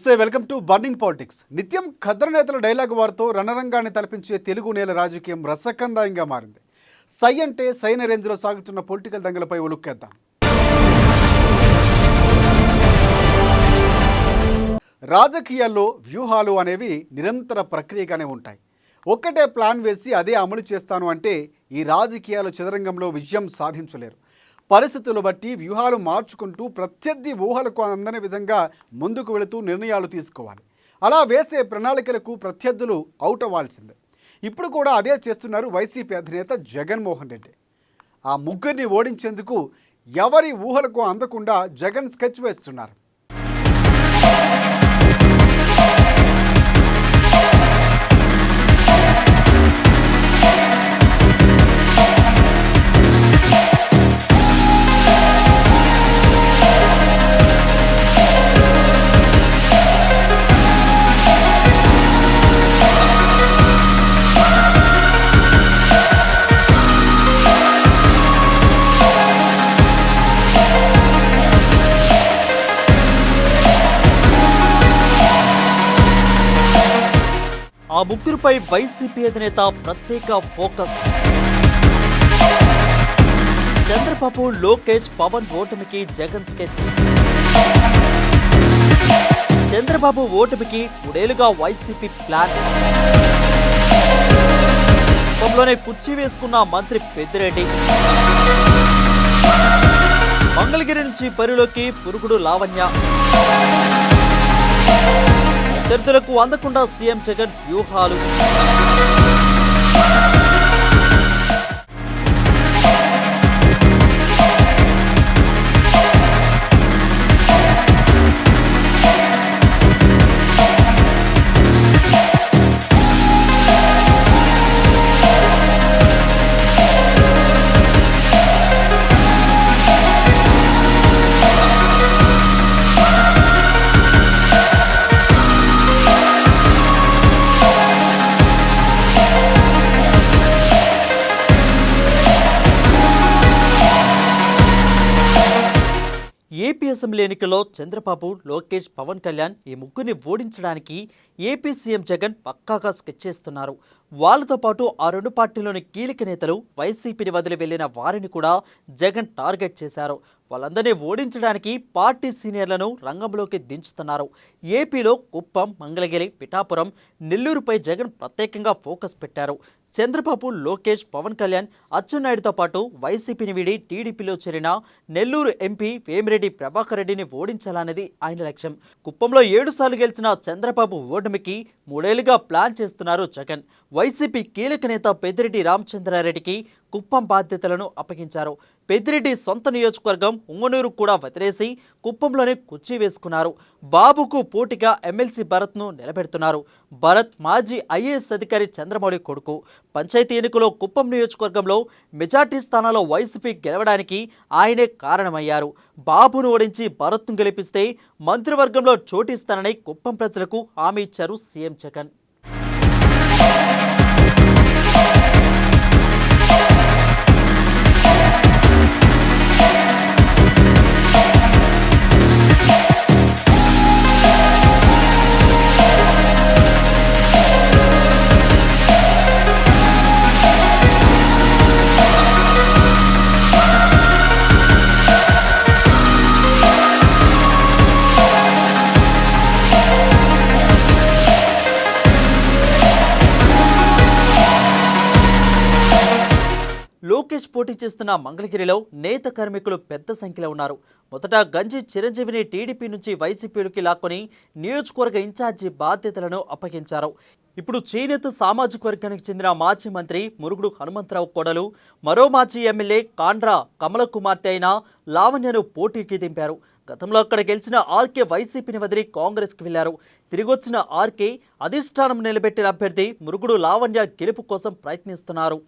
నమస్తే, welcome to burning politics. నిత్యం ఖద్దరు నేతల డైలాగ్ వారితో రణరంగాన్ని తలపించే తెలుగు నేల రాజకీయం రసకందాయంగా మారింది. సై అంటే సైన రేంజ్లో సాగుతున్న పొలిటికల్ దంగలపై ఉలుక్కేద్దాం. రాజకీయాల్లో వ్యూహాలు అనేవి నిరంతర ప్రక్రియగానే ఉంటాయి. ఒక్కటే ప్లాన్ వేసి అదే అమలు చేస్తాను అంటే ఈ రాజకీయాల చదరంగంలో విజయం సాధించలేరు. పరిస్థితులు బట్టి వ్యూహాలు మార్చుకుంటూ ప్రత్యర్థి ఊహలకు అందని విధంగా ముందుకు వెళుతూ నిర్ణయాలు తీసుకోవాలి. అలా వేసే ప్రణాళికలకు ప్రత్యర్థులు అవుట్ అవ్వాల్సిందే. ఇప్పుడు కూడా అదే చేస్తున్నారు వైసీపీ అధినేత జగన్మోహన్ రెడ్డి. ఆ ముగ్గురిని ఓడించేందుకు ఎవరి ఊహలకు అందకుండా జగన్ స్కెచ్ వేస్తున్నారు. ఆ ముగ్గురుపై వైసీపీ అధినేత ప్రత్యేక ఫోకస్. చంద్రబాబు, లోకేష్, పవన్ ఓటమికి జగన్ స్కెచ్. చంద్రబాబు ఓటమికి 3 ఏళ్లుగా వైసీపీ ప్లాన్. కుప్పంలోనే కుర్చీ వేసుకున్న మంత్రి పెద్దిరెడ్డి. మంగళగిరి నుంచి బరిలోకి పురుగుడు లావణ్య. ప్రత్యర్థులకు అందకుండా సీఎం జగన్ వ్యూహాలు. ఏపీ అసెంబ్లీ ఎన్నికల్లో చంద్రబాబు, లోకేష్, పవన్ కళ్యాణ్ ఈ ముగ్గురిని ఓడించడానికి ఏపీ సీఎం జగన్ పక్కాగా స్కెచ్ చేస్తున్నారు. వాళ్ళతో పాటు ఆ 2 పార్టీలోని కీలక నేతలు వైసీపీని వదిలి వెళ్లిన వారిని కూడా జగన్ టార్గెట్ చేశారు. వాళ్ళందరినీ ఓడించడానికి పార్టీ సీనియర్లను రంగంలోకి దించుతున్నారు. ఏపీలో కుప్పం, మంగళగిరి, పిఠాపురం, నెల్లూరుపై జగన్ ప్రత్యేకంగా ఫోకస్ పెట్టారు. చంద్రబాబు, లోకేష్, పవన్ కళ్యాణ్, అచ్చెన్నాయుడుతో పాటు వైసీపీని వీడి టీడీపీలో చేరిన నెల్లూరు ఎంపీ వేమిరెడ్డి ప్రభాకర్ రెడ్డిని ఓడించాలన్నది ఆయన లక్ష్యం. కుప్పంలో 7 సార్లు గెలిచిన చంద్రబాబు ఓటమికి 3 ఏళ్లుగా ప్లాన్ చేస్తున్నారు జగన్. వైసీపీ కీలక నేత పెద్దిరెడ్డి రామచంద్రారెడ్డికి కుప్పం బాధ్యతలను అప్పగించారు. పెద్దిరెడ్డి సొంత నియోజకవర్గం ఉంగనూరు కూడా వదిలేసి కుప్పంలోనే కుర్చీ వేసుకున్నారు. బాబుకు పోటీగా ఎమ్మెల్సీ భరత్ను నిలబెడుతున్నారు. భరత్ మాజీ ఐఏఎస్ అధికారి చంద్రమౌళి కొడుకు. పంచాయతీ ఎన్నికలో కుప్పం నియోజకవర్గంలో మెజార్టీ స్థానాల్లో వైసీపీ గెలవడానికి ఆయనే కారణమయ్యారు. బాబును ఓడించి భరత్ను గెలిపిస్తే మంత్రివర్గంలో చోటిస్తానని కుప్పం ప్రజలకు హామీ ఇచ్చారు సీఎం జగన్. లోకేష్ పోటీ చేస్తున్న మంగళగిరిలో నేత కార్మికులు పెద్ద సంఖ్యలో ఉన్నారు. మొదట గంజి చిరంజీవిని టీడీపీ నుంచి వైసీపీలోకి లాక్కొని నియోజకవర్గ ఇన్ఛార్జి బాధ్యతలను అప్పగించారు. ఇప్పుడు చేనేత సామాజిక వర్గానికి చెందిన మాజీ మంత్రి మురుగుడు హనుమంతరావు కోడలు, మరో మాజీ ఎమ్మెల్యే కాండ్రా కమల కుమార్తె అయిన లావణ్యను పోటీకి దింపారు. గతంలో అక్కడ గెలిచిన ఆర్కే వైసీపీని వదిలి కాంగ్రెస్కి వెళ్లారు. తిరిగొచ్చిన ఆర్కే అధిష్టానం నిలబెట్టిన అభ్యర్థి మురుగుడు లావణ్య గెలుపు కోసం ప్రయత్నిస్తున్నారు.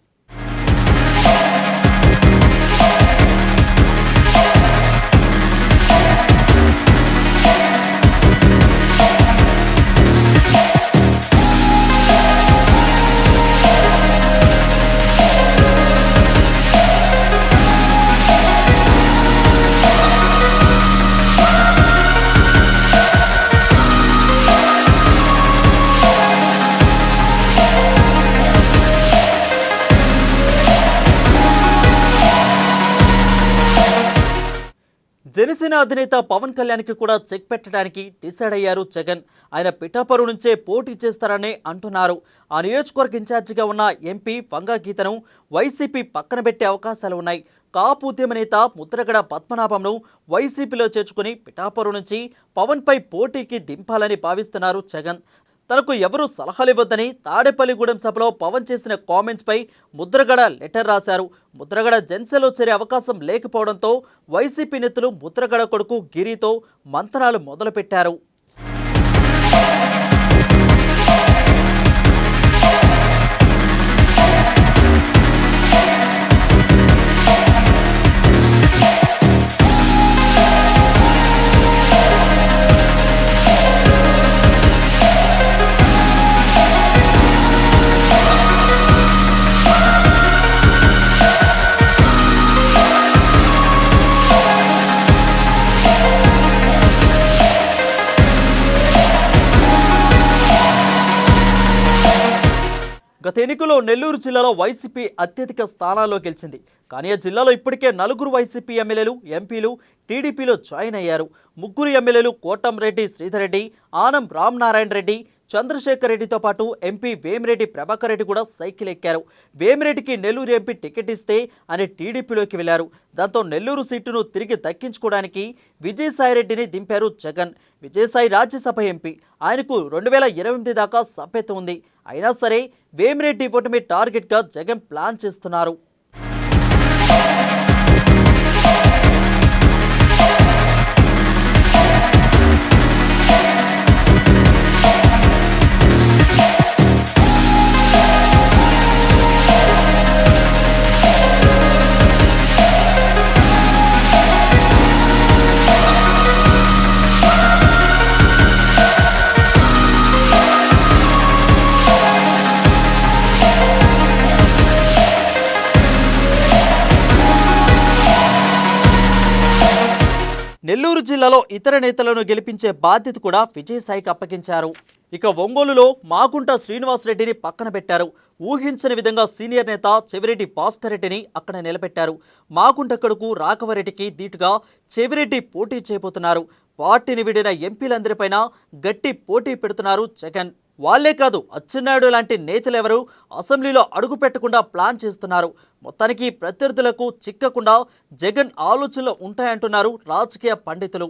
జనసేన అధినేత పవన్ కళ్యాణ్కి కూడా చెక్ పెట్టడానికి డిసైడ్ అయ్యారు జగన్. ఆయన పిఠాపురం నుంచే పోటీ చేస్తారని అంటున్నారు. ఆ నియోజకవర్గ ఇన్ఛార్జిగా ఉన్న ఎంపీ వంగా గీతను వైసీపీ పక్కన పెట్టే అవకాశాలు ఉన్నాయి. కాపు ఉద్యమ నేత ముద్రగడ పద్మనాభంను వైసీపీలో చేర్చుకుని పిఠాపురం నుంచి పవన్పై పోటీకి దింపాలని భావిస్తున్నారు జగన్. తనకు ఎవరూ సలహాలివ్వద్దని తాడేపల్లిగూడెం సభలో పవన్ చేసిన కామెంట్స్పై ముద్రగడ లెటర్ రాశారు. ముద్రగడ జనసేనలో చేరే అవకాశం లేకపోవడంతో వైసీపీ నేతలు ముద్రగడ కొడుకు గిరితో మంతనాలు మొదలుపెట్టారు. గత ఎన్నికల్లో నెల్లూరు జిల్లాలో వైసీపీ అత్యధిక స్థానాల్లో గెలిచింది. కానీ ఆ జిల్లాలో ఇప్పటికే 4 వైసీపీ ఎమ్మెల్యేలు, ఎంపీలు టీడీపీలో జాయిన్ అయ్యారు. 3 ఎమ్మెల్యేలు కోటంరెడ్డి శ్రీధర్ రెడ్డి, ఆనం రామనారాయణ రెడ్డి, చంద్రశేఖర్ రెడ్డితో పాటు ఎంపీ వేమిరెడ్డి ప్రభాకర్ రెడ్డి కూడా సైకిల్ ఎక్కారు. వేమిరెడ్డికి నెల్లూరు ఎంపీ టికెట్ ఇస్తే ఆయన టీడీపీలోకి వెళ్లారు. దాంతో నెల్లూరు సీటును తిరిగి దక్కించుకోవడానికి విజయసాయిరెడ్డిని దింపారు జగన్. విజయసాయి రాజ్యసభ ఎంపీ. ఆయనకు 2028 దాకా సభ్యత ఉంది. అయినా సరే వేమిరెడ్డి ఓటమి టార్గెట్గా జగన్ ప్లాన్ చేస్తున్నారు. నెల్లూరు జిల్లాలో ఇతర నేతలను గెలిపించే బాధ్యత కూడా విజయసాయికి అప్పగించారు. ఇక ఒంగోలులో మాగుంట శ్రీనివాసరెడ్డిని పక్కన పెట్టారు. ఊహించని విధంగా సీనియర్ నేత చెవిరెడ్డి భాస్కర్ రెడ్డిని అక్కడ నిలబెట్టారు. మాగుంట కొడుకు రాఘవరెడ్డికి దీటుగా చెవిరెడ్డి పోటీ చేయబోతున్నారు. పార్టీని విడిన ఎంపీలందరిపైన గట్టి పోటీ పెడుతున్నారు జగన్. వాళ్లే కాదు, అచ్చెన్నాయుడు లాంటి నేతలెవరూ అసెంబ్లీలో అడుగు పెట్టకుండా ప్లాన్ చేస్తున్నారు. మొత్తానికి ప్రత్యర్థులకు చిక్కకుండా జగన్ ఆలోచనలు ఉంటాయంటున్నారు రాజకీయ పండితులు.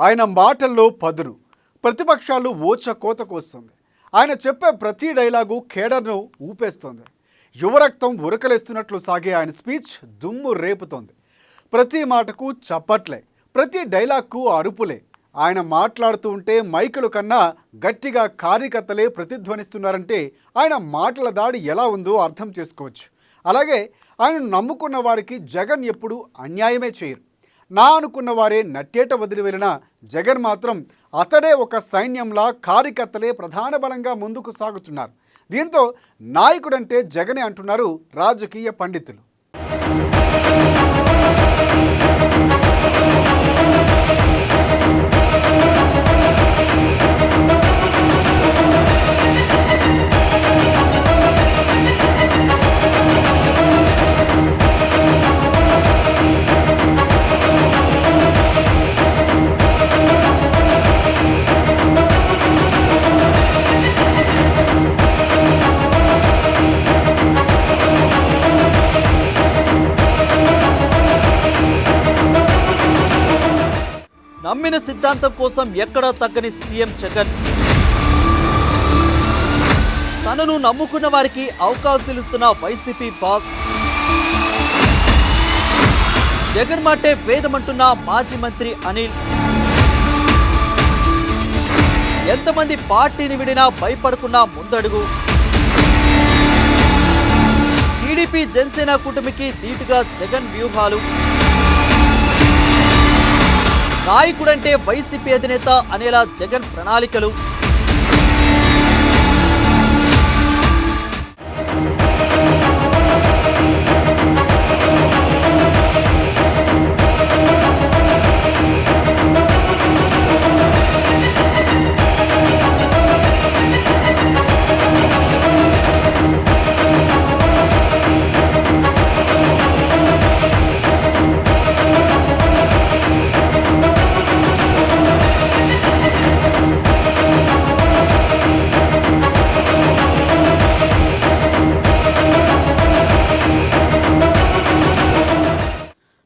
ఆయన మాటల్లో పదును, ప్రతిపక్షాలు కోతకు వస్తుంది. ఆయన చెప్పే ప్రతి డైలాగు కేడర్ను ఊపేస్తోంది. యువరక్తం ఉరకలేస్తున్నట్లు సాగే ఆయన స్పీచ్ దుమ్ము రేపుతోంది. ప్రతి మాటకు చప్పట్లే, ప్రతి డైలాగ్కు అరుపులే. ఆయన మాట్లాడుతూ ఉంటే మైకుల కన్నా గట్టిగా కార్యకర్తలే ప్రతిధ్వనిస్తున్నారంటే ఆయన మాటల దాడి ఎలా ఉందో అర్థం చేసుకోవచ్చు. అలాగే ఆయన నమ్ముకున్న వారికి జగన్ ఎప్పుడు అన్యాయమే చేయరు. నా అనుకున్న వారే నట్టేట వదిలి వెళ్ళిన జగన్ మాత్రం అతడే ఒక సైన్యంలా కార్యకర్తలే ప్రధాన బలంగా ముందుకు సాగుతున్నారు. దీంతో నాయకుడంటే జగనే అంటున్నారు రాజకీయ పండితులు. నమ్మిన సిద్ధాంతం కోసం ఎక్కడా తగ్గని సీఎం జగన్. తనను నమ్ముకున్న వారికి అవకాశాలు ఇస్తున్న వైసీపీ బాస్. జగన్ మాటే వేదమంటున్న మాజీ మంత్రి అనిల్. ఎంతమంది పార్టీని విడినా భయపడకుండా ముందడుగు. టీడీపీ జనసేన కూటమికి ధీటుగా జగన్ వ్యూహాలు. నాయకుడంటే వైసీపీ అధినేత అనేలా జగన్ ప్రణాళికలు.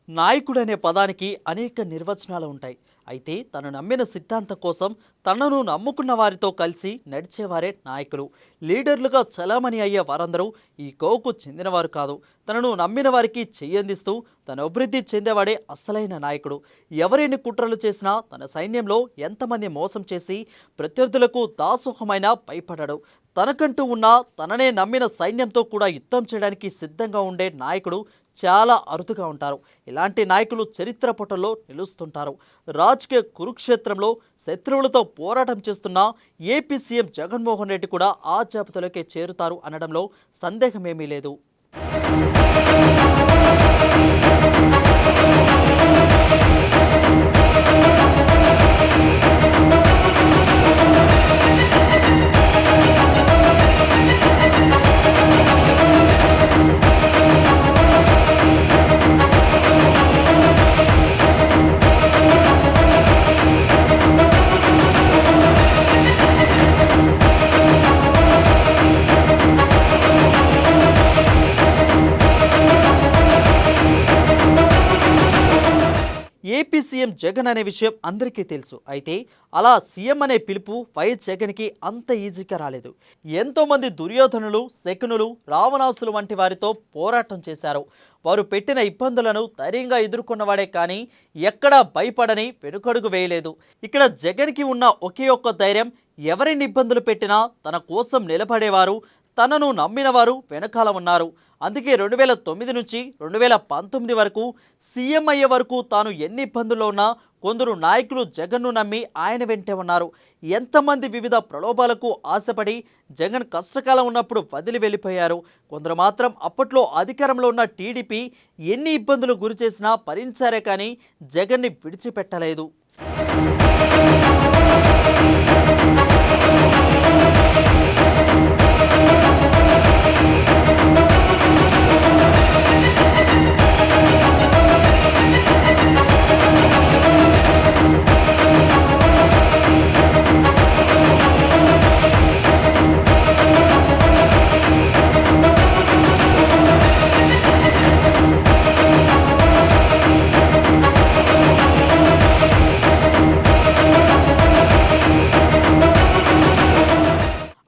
నాయకుడు అనే పదానికి అనేక నిర్వచనాలు ఉంటాయి. అయితే తను నమ్మిన సిద్ధాంతం కోసం తనను నమ్ముకున్న వారితో కలిసి నడిచేవారే నాయకులు. లీడర్లుగా చలామణి అయ్యే వారందరూ ఈ కోవకు చెందినవారు కాదు. తనను నమ్మిన వారికి చెయ్యందిస్తూ తన అభివృద్ధి చెందేవాడే అసలైన నాయకుడు. ఎవరెన్ని కుట్రలు చేసినా, తన సైన్యంలో ఎంతమంది మోసం చేసి ప్రత్యర్థులకు దాసోహమైనా భయపడడు. తనకంటూ ఉన్న తననే నమ్మిన సైన్యంతో కూడా యుద్ధం చేయడానికి సిద్ధంగా ఉండే నాయకుడు చాలా అరుదుగా ఉంటారు. ఇలాంటి నాయకులు చరిత్ర పుటల్లో నిలుస్తుంటారు. రాజకీయ కురుక్షేత్రంలో శత్రువులతో పోరాటం చేస్తున్న ఏపీ సీఎం జగన్మోహన్ రెడ్డి కూడా ఆ జాబితాలోకి చేరుతారు అనడంలో సందేహమేమీ లేదు. ఏపీ సీఎం జగన్ అనే విషయం అందరికీ తెలుసు. అయితే అలా సీఎం అనే పిలుపు వైఎస్ జగన్కి అంత ఈజీగా రాలేదు. ఎంతోమంది దుర్యోధనులు, శకునులు, రావణాసులు వంటి వారితో పోరాటం చేశారు. వారు పెట్టిన ఇబ్బందులను ధైర్యంగా ఎదుర్కొన్నవాడే కానీ ఎక్కడా భయపడని వెనుకడుగు వేయలేదు. ఇక్కడ జగన్కి ఉన్న ఒకే ఒక్క ధైర్యం, ఎవరిని ఇబ్బందులు పెట్టినా తన కోసం నిలబడేవారు, తనను నమ్మినవారు వెనకాల ఉన్నారు. అందుకే 2009 నుంచి 2019 వరకు సీఎం అయ్యే వరకు తాను ఎన్ని ఇబ్బందుల్లో ఉన్నా కొందరు నాయకులు జగన్ను నమ్మి ఆయన వెంటే ఉన్నారు. ఎంతమంది వివిధ ప్రలోభాలకు ఆశపడి జగన్ కష్టకాలం ఉన్నప్పుడు వదిలి వెళ్ళిపోయారు. కొందరు మాత్రం అప్పట్లో అధికారంలో ఉన్న టీడీపీ ఎన్ని ఇబ్బందులు గురి చేసినా భరించారే కానీ జగన్ని విడిచిపెట్టలేదు.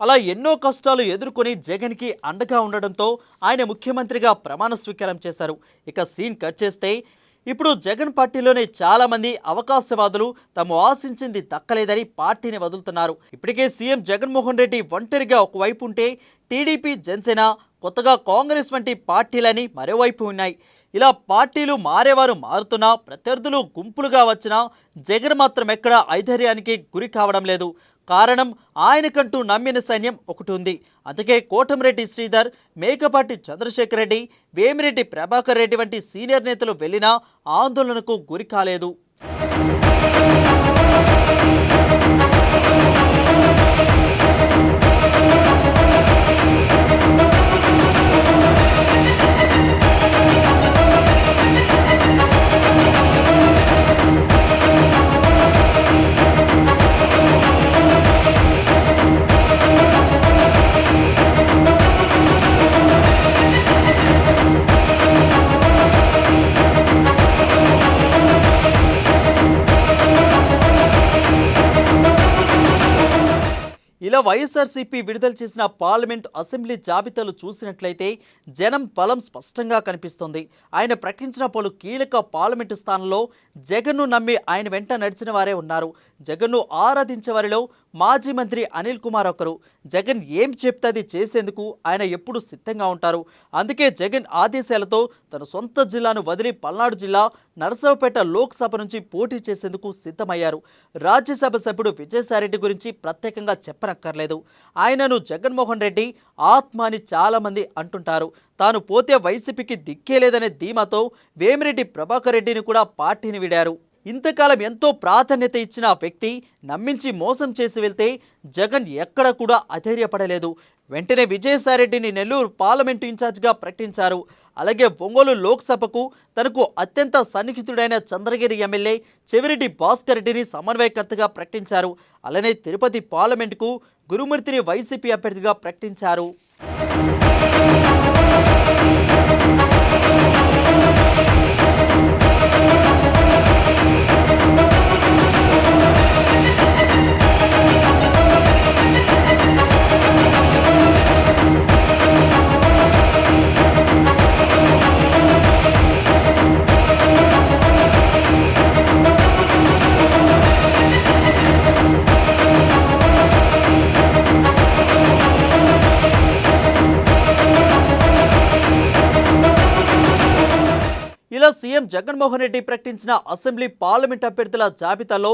అలా ఎన్నో కష్టాలు ఎదుర్కొని జగన్కి అండగా ఉండడంతో ఆయన ముఖ్యమంత్రిగా ప్రమాణ స్వీకారం చేశారు. ఇక సీన్ కట్ చేస్తే ఇప్పుడు జగన్ పార్టీలోనే చాలామంది అవకాశవాదులు తాము ఆశించింది దక్కలేదని పార్టీని వదులుతున్నారు. ఇప్పటికే సీఎం జగన్మోహన్ రెడ్డి ఒంటరిగా ఒకవైపు ఉంటే టీడీపీ, జనసేన, కొత్తగా కాంగ్రెస్ వంటి పార్టీలని మరోవైపు ఉన్నాయి. ఇలా పార్టీలు మారేవారు మారుతున్నా, ప్రత్యర్థులు గుంపులుగా వచ్చినా జగన్ మాత్రం ఎక్కడ ఐధైర్యానికి గురి కావడం లేదు. కారణం ఆయనకంటూ నమ్మిన సైన్యం ఒకటి ఉంది. అందుకే కోటమిరెడ్డి శ్రీధర్, మేకపాటి చంద్రశేఖర్ రెడ్డి, వేమిరెడ్డి ప్రభాకర్ రెడ్డి వంటి సీనియర్ నేతలు వెళ్ళినా ఆందోళనకు గురి కాలేదు. ఇలా వైఎస్ఆర్సీపీ విడుదల చేసిన పార్లమెంట్, అసెంబ్లీ జాబితాలు చూసినట్లయితే జనం బలం స్పష్టంగా కనిపిస్తోంది. ఆయన ప్రకటించిన పలు కీలక పార్లమెంటు స్థానంలో జగన్ను నమ్మి ఆయన వెంట నడిచిన వారే ఉన్నారు. జగన్ను ఆరాధించే వారిలో మాజీ మంత్రి అనిల్ కుమార్ ఒకరు. జగన్ ఏం చెప్తే అది చేసేందుకు ఆయన ఎప్పుడు సిద్ధంగా ఉంటారు. అందుకే జగన్ ఆదేశాలతో తన సొంత జిల్లాను వదిలి పల్నాడు జిల్లా నరసరావుపేట లోక్సభ నుంచి పోటీ చేసేందుకు సిద్ధమయ్యారు. రాజ్యసభ సభ్యుడు విజయసాయిరెడ్డి గురించి ప్రత్యేకంగా చెప్పనక్కర్లేదు. ఆయనను జగన్మోహన్ రెడ్డి ఆత్మ అని చాలామంది అంటుంటారు. తాను పోతే వైసీపీకి దిక్కేలేదనే ధీమాతో వేమిరెడ్డి ప్రభాకర్ రెడ్డిని కూడా పార్టీని వీడారు. ఇంతకాలం ఎంతో ప్రాధాన్యత ఇచ్చిన ఆ వ్యక్తి నమ్మించి మోసం చేసి వెళ్తే జగన్ ఎక్కడ కూడా అధైర్యపడలేదు. వెంటనే విజయసాయిరెడ్డిని నెల్లూరు పార్లమెంటు ఇన్ఛార్జిగా ప్రకటించారు. అలాగే ఒంగోలు లోక్సభకు తనకు అత్యంత సన్నిహితుడైన చంద్రగిరి ఎమ్మెల్యే చెవిరెడ్డి భాస్కర్ రెడ్డిని సమన్వయకర్తగా ప్రకటించారు. అలానే తిరుపతి పార్లమెంటుకు గురుమూర్తిని వైసీపీ అభ్యర్థిగా ప్రకటించారు. ఇలా సీఎం జగన్మోహన్ రెడ్డి ప్రకటించిన అసెంబ్లీ పార్లమెంట్ అభ్యర్థుల జాబితాలో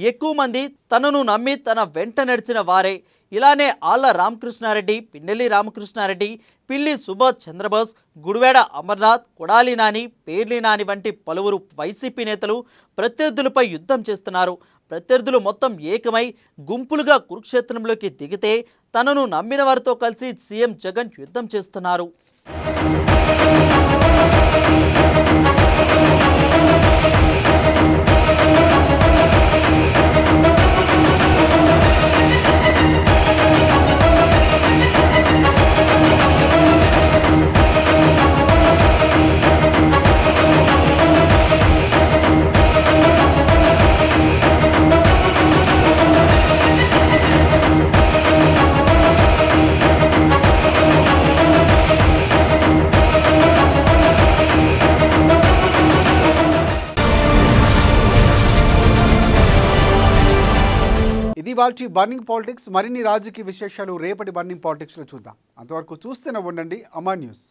ఎక్కువ మంది తనను నమ్మి తన వెంట నడిచిన వారే. ఇలానే ఆళ్ల రామకృష్ణారెడ్డి, పిన్నెల్లి రామకృష్ణారెడ్డి, పిల్లి సుభాష్ చంద్రబోస్, గుడివాడ అమర్నాథ్, కొడాలి నాని, పేర్లి నాని వంటి పలువురు వైసీపీ నేతలు ప్రత్యర్థులపై యుద్ధం చేస్తున్నారు. ప్రత్యర్థులు మొత్తం ఏకమై గుంపులుగా కురుక్షేత్రంలోకి దిగితే తనను నమ్మిన వారితో కలిసి సీఎం జగన్ యుద్ధం చేస్తున్నారు. ఇది వాటి బర్నింగ్ పాలిటిక్స్. మరిన్ని రాజకీయ విశేషాలు రేపటి బర్నింగ్ పాలిటిక్స్లో చూద్దాం. అంతవరకు చూస్తూనే ఉండండి అమర్ న్యూస్.